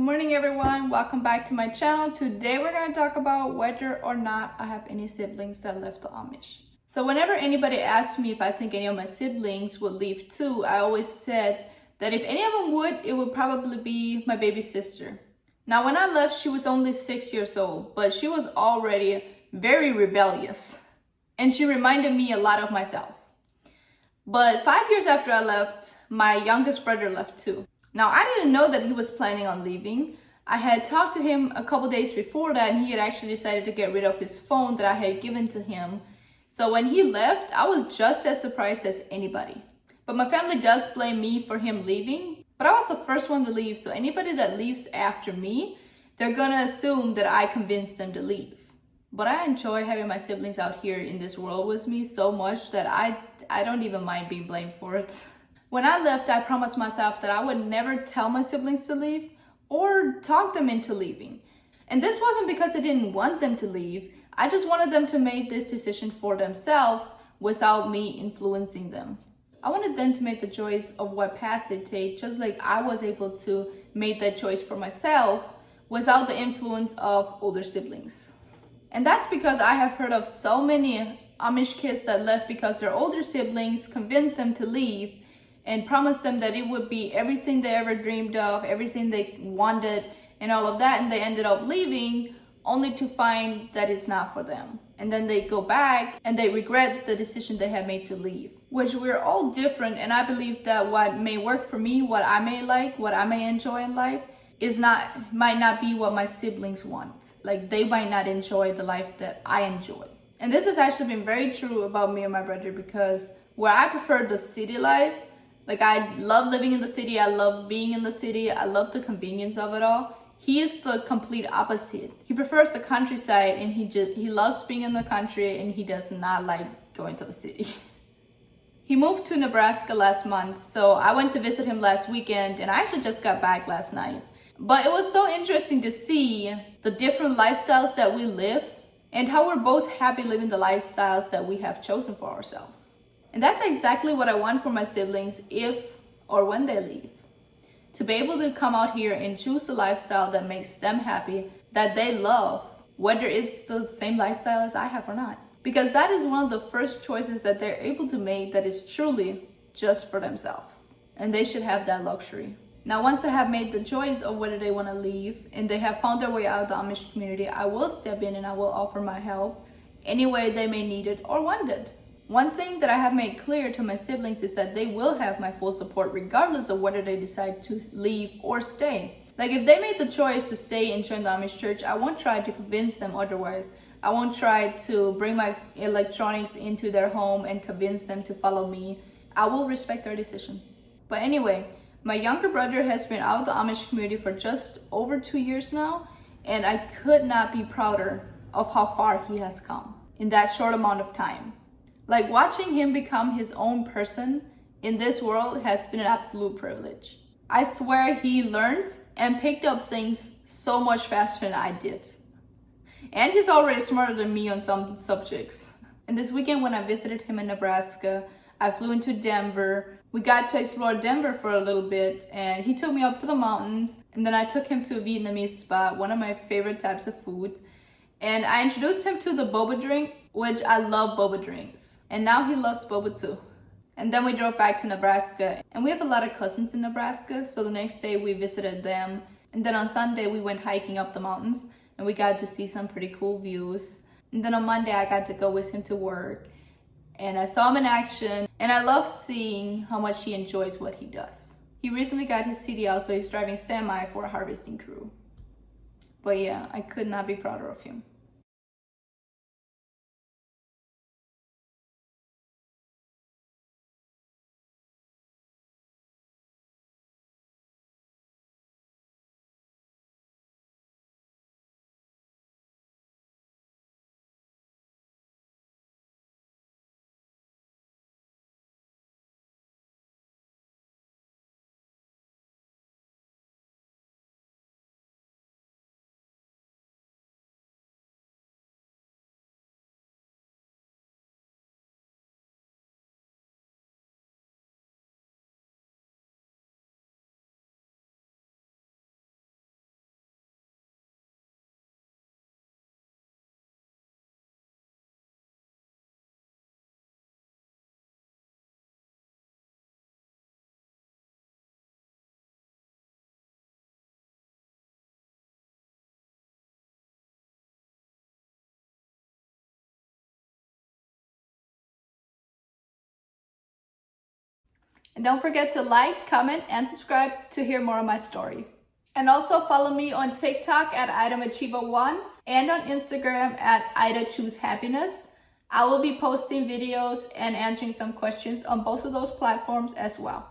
Good morning everyone, welcome back to my channel. Today we're going to talk about whether or not I have any siblings that left the Amish. So whenever anybody asks me if I think any of my siblings would leave too, I always said that if any of them would, it would probably be my baby sister. Now when I left, she was only 6 years old, but she was already very rebellious and she reminded me a lot of myself. But 5 years after I left, my youngest brother left too. Now, I didn't know that he was planning on leaving. I had talked to him a couple days before that, and he had actually decided to get rid of his phone that I had given to him. So when he left, I was just as surprised as anybody. But my family does blame me for him leaving, but I was the first one to leave, so anybody that leaves after me, they're gonna assume that I convinced them to leave. But I enjoy having my siblings out here in this world with me so much that I don't even mind being blamed for it. When I left, I promised myself that I would never tell my siblings to leave or talk them into leaving. And this wasn't because I didn't want them to leave. I just wanted them to make this decision for themselves without me influencing them. I wanted them to make the choice of what path they take, just like I was able to make that choice for myself without the influence of older siblings. And that's because I have heard of so many Amish kids that left because their older siblings convinced them to leave and promised them that it would be everything they ever dreamed of, everything they wanted, and all of that, and they ended up leaving only to find that it's not for them. And then they go back and they regret the decision they had made to leave, which we're all different, and I believe that what may work for me, what I may like, what I may enjoy in life, might not be what my siblings want. Like, they might not enjoy the life that I enjoy. And this has actually been very true about me and my brother, because where I prefer the city life, like, I love living in the city, I love being in the city, I love the convenience of it all. He is the complete opposite. He prefers the countryside, and he loves being in the country, and he does not like going to the city. He moved to Nebraska last month, so I went to visit him last weekend, and I actually just got back last night. But it was so interesting to see the different lifestyles that we live and how we're both happy living the lifestyles that we have chosen for ourselves. And that's exactly what I want for my siblings if or when they leave. To be able to come out here and choose a lifestyle that makes them happy, that they love, whether it's the same lifestyle as I have or not. Because that is one of the first choices that they're able to make that is truly just for themselves. And they should have that luxury. Now, once they have made the choice of whether they want to leave and they have found their way out of the Amish community, I will step in and I will offer my help any way they may need it or want it. One thing that I have made clear to my siblings is that they will have my full support regardless of whether they decide to leave or stay. Like, if they made the choice to stay and join the Amish church, I won't try to convince them otherwise. I won't try to bring my electronics into their home and convince them to follow me. I will respect their decision. But anyway, my younger brother has been out of the Amish community for just over 2 years now, and I could not be prouder of how far he has come in that short amount of time. Like, watching him become his own person in this world has been an absolute privilege. I swear he learned and picked up things so much faster than I did. And he's already smarter than me on some subjects. And this weekend when I visited him in Nebraska, I flew into Denver. We got to explore Denver for a little bit, and he took me up to the mountains, and then I took him to a Vietnamese spot, one of my favorite types of food. And I introduced him to the boba drink, which I love boba drinks. And now he loves boba too. And then we drove back to Nebraska, and we have a lot of cousins in Nebraska, so the next day we visited them. And then on Sunday we went hiking up the mountains, and we got to see some pretty cool views. And then on Monday I got to go with him to work, and I saw him in action, and I loved seeing how much he enjoys what he does. He recently got his CDL, so he's driving semi for a harvesting crew. But yeah, I could not be prouder of him. And don't forget to like, comment, and subscribe to hear more of my story. And also follow me on TikTok at IdaMachiva1 and on Instagram at IdaChooseHappiness. I will be posting videos and answering some questions on both of those platforms as well.